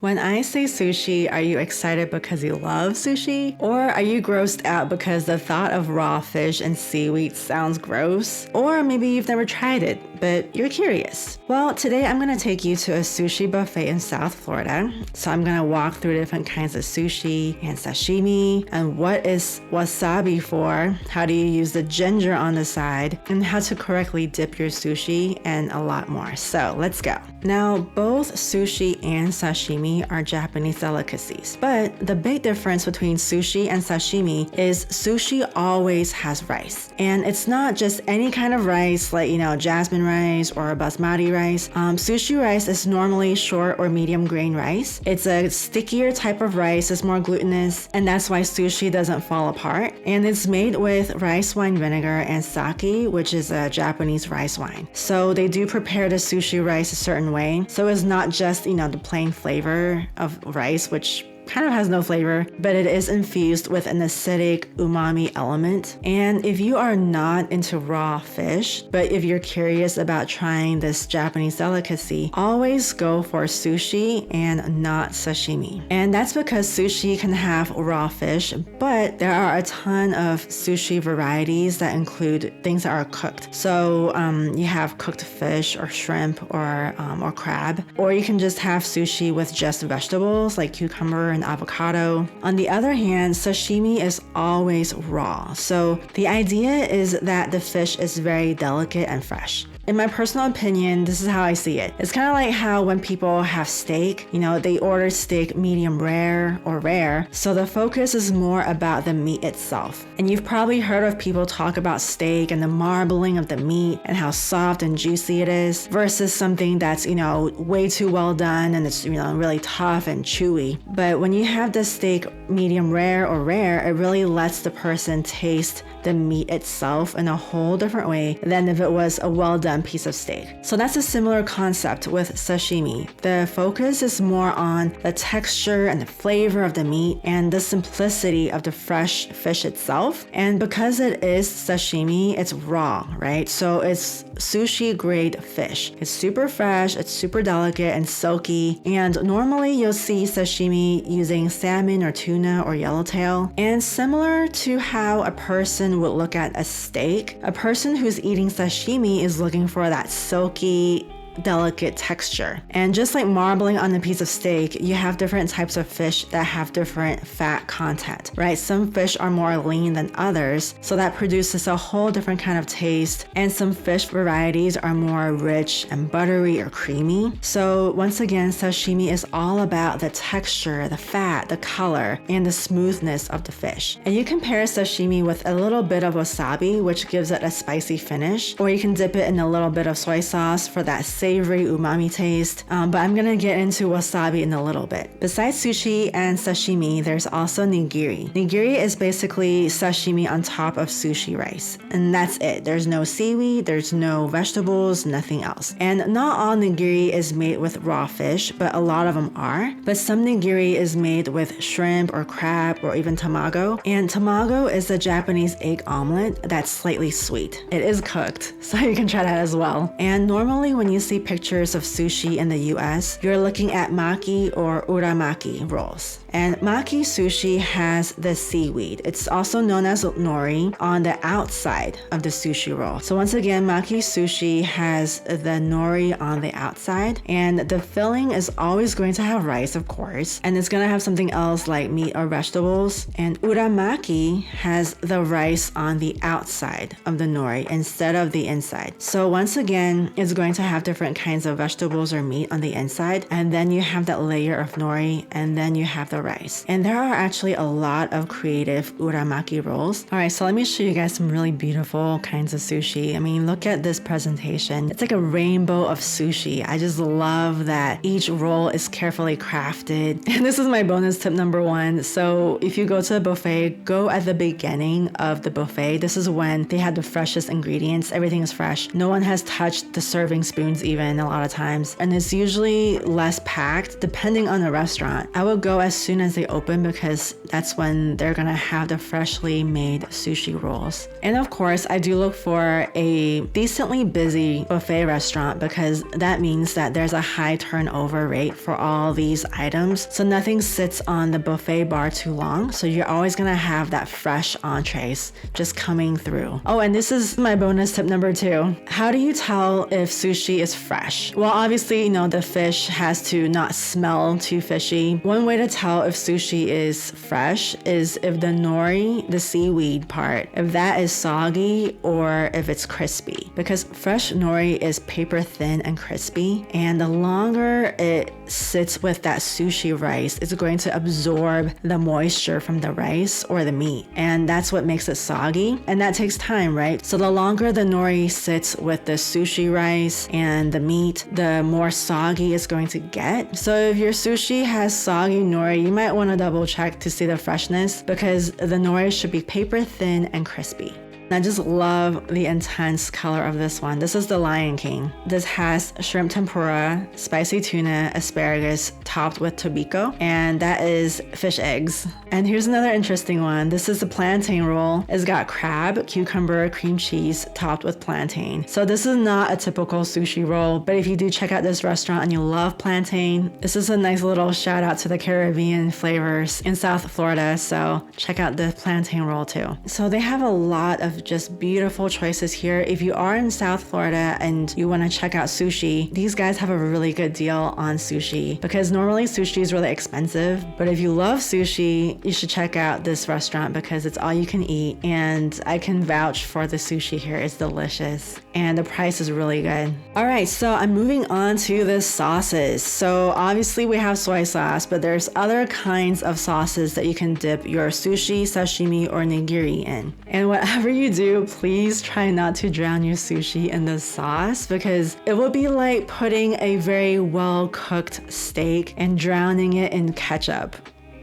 When I say sushi, are you excited because you love sushi? Or are you grossed out because the thought of raw fish and seaweed sounds gross? Or maybe you've never tried it, but you're curious. Well, today I'm gonna take you to a sushi buffet in South Florida. So I'm gonna walk through different kinds of sushi and sashimi, and what is wasabi for, how do you use the ginger on the side, and how to correctly dip your sushi, and a lot more. So let's go. Now, both sushi and sashimi are Japanese delicacies, but the big difference between sushi and sashimi is sushi always has rice. And it's not just any kind of rice like, jasmine rice or basmati rice. Sushi rice is normally short or medium grain rice. It's a stickier type of rice, it's more glutinous, and that's why sushi doesn't fall apart. And it's made with rice wine vinegar and sake, which is a Japanese rice wine. So they do prepare the sushi rice a certain way. So it's not just, the plain flavor of rice, which kind of has no flavor, but it is infused with an acidic umami element. And if you are not into raw fish, but if you're curious about trying this Japanese delicacy, always go for sushi and not sashimi. And that's because sushi can have raw fish, but there are a ton of sushi varieties that include things that are cooked. So you have cooked fish or shrimp or crab, or you can just have sushi with just vegetables like cucumber and avocado. On the other hand, sashimi is always raw. So the idea is that the fish is very delicate and fresh. In my personal opinion, this is how I see it. It's kind of like how when people have steak, they order steak medium rare or rare. So the focus is more about the meat itself. And you've probably heard of people talk about steak and the marbling of the meat and how soft and juicy it is versus something that's, way too well done and it's, really tough and chewy. But when you have the steak medium rare or rare, it really lets the person taste the meat itself in a whole different way than if it was a well-done piece of steak. So that's a similar concept with sashimi. The focus is more on the texture and the flavor of the meat and the simplicity of the fresh fish itself. And because it is sashimi, it's raw, right? So it's sushi grade fish. It's super fresh, it's super delicate and silky. And normally you'll see sashimi using salmon or tuna or yellowtail. And similar to how a person would look at a steak, a person who's eating sashimi is looking for that silky, delicate texture. And just like marbling on a piece of steak, you have different types of fish that have different fat content, right? Some fish are more lean than others, so that produces a whole different kind of taste. And some fish varieties are more rich and buttery or creamy. So once again, sashimi is all about the texture, the fat, the color, and the smoothness of the fish. And you can pair sashimi with a little bit of wasabi, which gives it a spicy finish, or you can dip it in a little bit of soy sauce for that savory umami taste, but I'm gonna get into wasabi in a little bit. Besides sushi and sashimi, there's also nigiri. Nigiri is basically sashimi on top of sushi rice, and that's it. There's no seaweed, there's no vegetables, nothing else. And not all nigiri is made with raw fish, but a lot of them are. But some nigiri is made with shrimp or crab or even tamago. And tamago is a Japanese egg omelet that's slightly sweet. It is cooked, so you can try that as well. And normally when you see pictures of sushi in the US, you're looking at MAKI or URAMAKI rolls. And MAKI sushi has the seaweed. It's also known as nori on the outside of the sushi roll. So once again, MAKI sushi has the nori on the outside, and the filling is always going to have rice, of course, and it's going to have something else like meat or vegetables. And uramaki has the rice on the outside of the nori instead of the inside. So once again, it's going to have different kinds of vegetables or meat on the inside, and then you have that layer of nori, and then you have the rice. And there are actually a lot of creative uramaki rolls. All right, so let me show you guys some really beautiful kinds of sushi. I mean, look at this presentation. It's like a rainbow of sushi. I just love that each roll is carefully crafted. And this is my bonus tip number one. So if you go to a buffet, go at the beginning of the buffet. This is when they have the freshest ingredients. Everything is fresh. No one has touched the serving spoons even a lot of times. And it's usually less packed depending on the restaurant. I would go as soon as they open because that's when they're gonna have the freshly made sushi rolls. And of course, I do look for a decently busy buffet restaurant because that means that there's a high turnover rate for all these items. So nothing sits on the buffet bar too long. So you're always gonna have that fresh entrees just coming through. Oh, and this is my bonus tip number 2. How do you tell if sushi is fresh? Well, obviously, you know, the fish has to not smell too fishy. One way to tell if sushi is fresh is if the nori, the seaweed part, if that is soggy or if it's crispy. Because fresh nori is paper thin and crispy, and the longer it sits with that sushi rice, it's going to absorb the moisture from the rice or the meat, and that's what makes it soggy, and that takes time, right? So the longer the nori sits with the sushi rice and the meat, the more soggy it's going to get. So if your sushi has soggy nori, you might want to double check to see the freshness because the nori should be paper thin and crispy. I just love the intense color of this one. This is the Lion King. This has shrimp tempura, spicy tuna, asparagus topped with tobiko, and that is fish eggs. And here's another interesting one. This is the plantain roll. It's got crab, cucumber, cream cheese topped with plantain. So this is not a typical sushi roll, but if you do check out this restaurant and you love plantain, this is a nice little shout out to the Caribbean flavors in South Florida. So check out the plantain roll too. So they have a lot of just beautiful choices here. If you are in South Florida and you want to check out sushi, these guys have a really good deal on sushi because normally sushi is really expensive. But if you love sushi, you should check out this restaurant because it's all you can eat. And I can vouch for the sushi here. It's delicious and the price is really good. All right, so I'm moving on to the sauces. So obviously we have soy sauce, but there's other kinds of sauces that you can dip your sushi, sashimi, or nigiri in. And whatever you do, please try not to drown your sushi in the sauce because it will be like putting a very well cooked steak and drowning it in ketchup.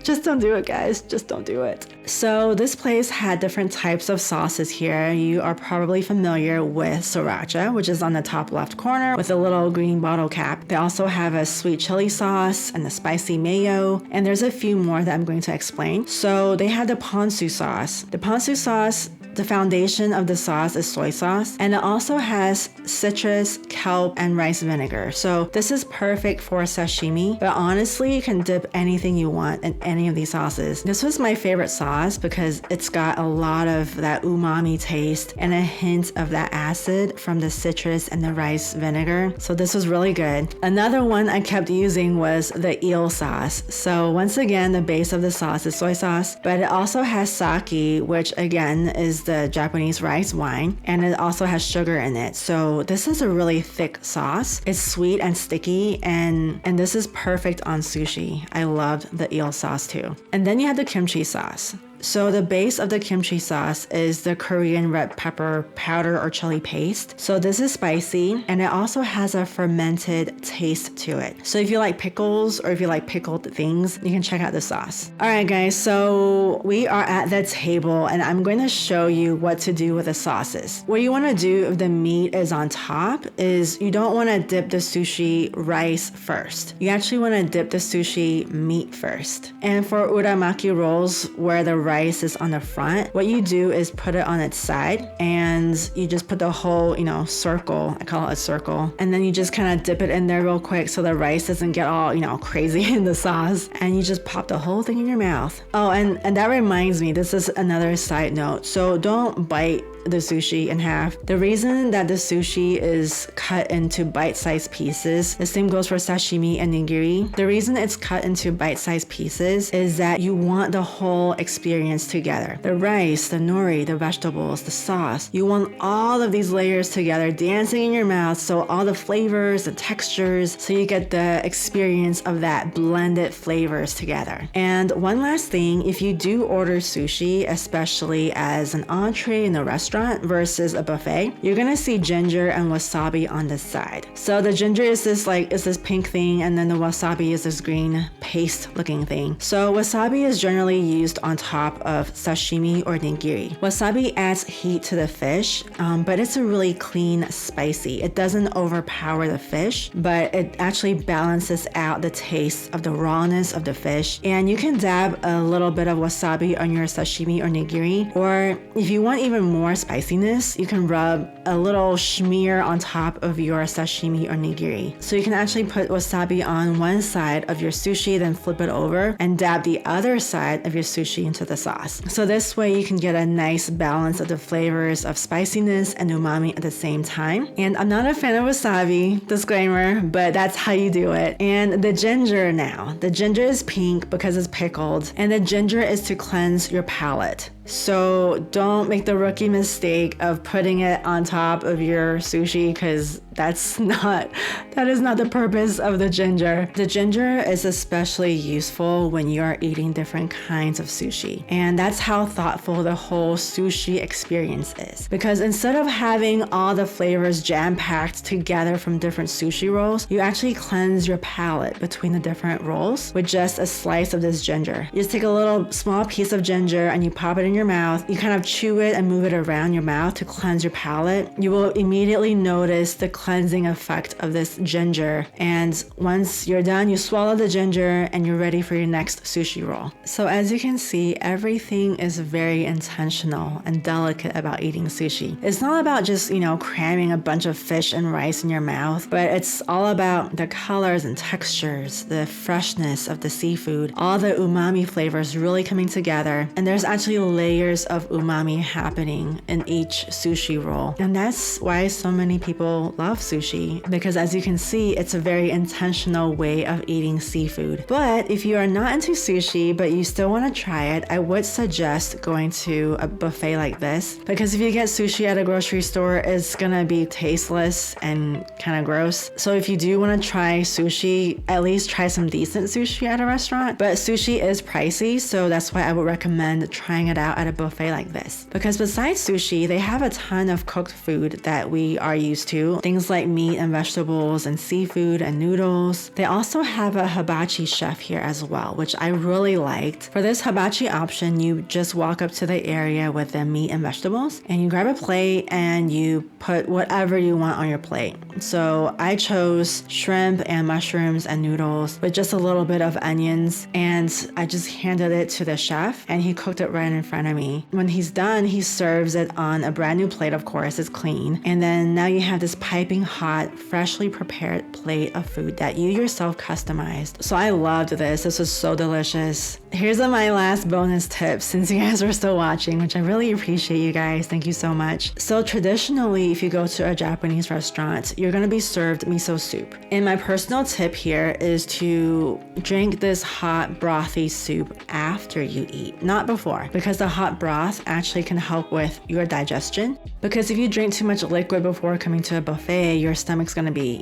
Just don't do it, guys. Just don't do it. So this place had different types of sauces here. You are probably familiar with sriracha, which is on the top left corner with a little green bottle cap. They also have a sweet chili sauce and a spicy mayo, and there's a few more that I'm going to explain. So they had the ponzu sauce. The ponzu sauce, the foundation of the sauce is soy sauce, and it also has citrus, kelp, and rice vinegar. So this is perfect for sashimi, but honestly, you can dip anything you want in any of these sauces. This was my favorite sauce because it's got a lot of that umami taste and a hint of that acid from the citrus and the rice vinegar. So this was really good. Another one I kept using was the eel sauce. So once again, the base of the sauce is soy sauce, but it also has sake, which again is the Japanese rice wine, and it also has sugar in it. So this is a really thick sauce. It's sweet and sticky, and this is perfect on sushi. I loved the eel sauce too. And then you have the kimchi sauce. So the base of the kimchi sauce is the Korean red pepper powder or chili paste. So this is spicy, and it also has a fermented taste to it. So if you like pickles or if you like pickled things, you can check out the sauce. All right, guys, so we are at the table and I'm going to show you what to do with the sauces. What you want to do if the meat is on top is you don't want to dip the sushi rice first. You actually want to dip the sushi meat first. And for uramaki rolls where the rice is on the front, what you do is put it on its side and you just put the whole, circle, I call it a circle, and then you just kind of dip it in there real quick so the rice doesn't get all, crazy in the sauce, and you just pop the whole thing in your mouth. Oh, and that reminds me, this is another side note. So don't bite the sushi in half. The reason that the sushi is cut into bite-sized pieces, the same goes for sashimi and nigiri. The reason it's cut into bite-sized pieces is that you want the whole experience together. The rice, the nori, the vegetables, the sauce. You want all of these layers together dancing in your mouth, so all the flavors, the textures, so you get the experience of that blended flavors together. And one last thing, if you do order sushi, especially as an entree in a restaurant, restaurant versus a buffet, you're gonna see ginger and wasabi on this side. So the ginger is this pink thing, and then the wasabi is this green paste looking thing. So wasabi is generally used on top of sashimi or nigiri. Wasabi adds heat to the fish, but it's a really clean spicy. It doesn't overpower the fish, but it actually balances out the taste of the rawness of the fish. And you can dab a little bit of wasabi on your sashimi or nigiri, or if you want even more spiciness, you can rub a little smear on top of your sashimi or nigiri. So you can actually put wasabi on one side of your sushi, then flip it over and dab the other side of your sushi into the sauce. So this way you can get a nice balance of the flavors of spiciness and umami at the same time. And I'm not a fan of wasabi, disclaimer, but that's how you do it. And the ginger now. The ginger is pink because it's pickled, and the ginger is to cleanse your palate. So don't make the rookie mistake of putting it on top of your sushi, because that is not the purpose of the ginger. The ginger is especially useful when you are eating different kinds of sushi. And that's how thoughtful the whole sushi experience is. Because instead of having all the flavors jam-packed together from different sushi rolls, you actually cleanse your palate between the different rolls with just a slice of this ginger. You just take a little small piece of ginger and you pop it in your mouth. You kind of chew it and move it around your mouth to cleanse your palate. You will immediately notice the cleansing effect of this ginger. And once you're done, you swallow the ginger and you're ready for your next sushi roll. So as you can see, everything is very intentional and delicate about eating sushi. It's not about just, cramming a bunch of fish and rice in your mouth, but it's all about the colors and textures, the freshness of the seafood, all the umami flavors really coming together. And there's actually layers of umami happening in each sushi roll. And that's why so many people love sushi, because as you can see, it's a very intentional way of eating seafood. But if you are not into sushi, but you still want to try it, I would suggest going to a buffet like this, because if you get sushi at a grocery store, it's gonna be tasteless and kind of gross. So if you do want to try sushi, at least try some decent sushi at a restaurant. But sushi is pricey, so that's why I would recommend trying it out at a buffet like this. Because besides sushi, they have a ton of cooked food that we are used to. Things like meat and vegetables and seafood and noodles. They also have a hibachi chef here as well, which I really liked. For this hibachi option, you just walk up to the area with the meat and vegetables and you grab a plate and you put whatever you want on your plate. So I chose shrimp and mushrooms and noodles with just a little bit of onions, and I just handed it to the chef and he cooked it right in front of me. When he's done, he serves it on a brand new plate, of course, it's clean. And then now you have this piping hot, freshly prepared plate of food that you yourself customized. So I loved this. This was so delicious. Here's my last bonus tip, since you guys are still watching, which I really appreciate you guys. Thank you so much. So traditionally, if you go to a Japanese restaurant, you're gonna be served miso soup. And my personal tip here is to drink this hot brothy soup after you eat, not before, because the hot broth actually can help with your digestion. Because if you drink too much liquid before coming to a buffet, your stomach's gonna be,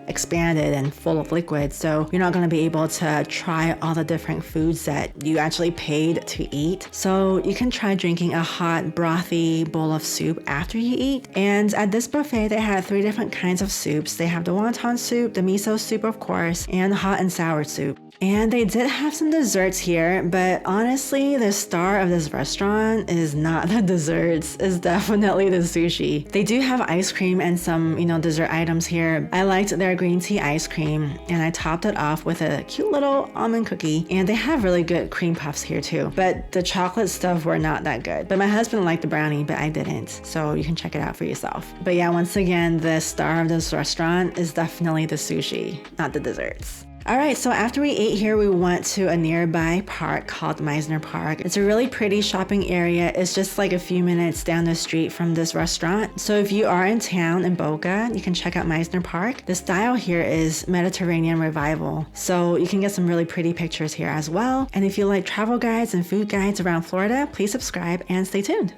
expanded and full of liquid. So you're not gonna be able to try all the different foods that you actually paid to eat. So you can try drinking a hot brothy bowl of soup after you eat. And at this buffet, they had 3 different kinds of soups. They have the wonton soup, the miso soup, of course, and hot and sour soup. And they did have some desserts here, but honestly, the star of this restaurant is not the desserts, it's definitely the sushi. They do have ice cream and some, dessert items here. I liked their green tea ice cream, and I topped it off with a cute little almond cookie. And they have really good cream puffs here too, but the chocolate stuff were not that good. But my husband liked the brownie, but I didn't, so you can check it out for yourself. But yeah, once again, the star of this restaurant is definitely the sushi, not the desserts. Alright, so after we ate here, we went to a nearby park called Meisner Park. It's a really pretty shopping area. It's just like a few minutes down the street from this restaurant. So if you are in town in Boca, you can check out Meisner Park. The style here is Mediterranean Revival. So you can get some really pretty pictures here as well. And if you like travel guides and food guides around Florida, please subscribe and stay tuned.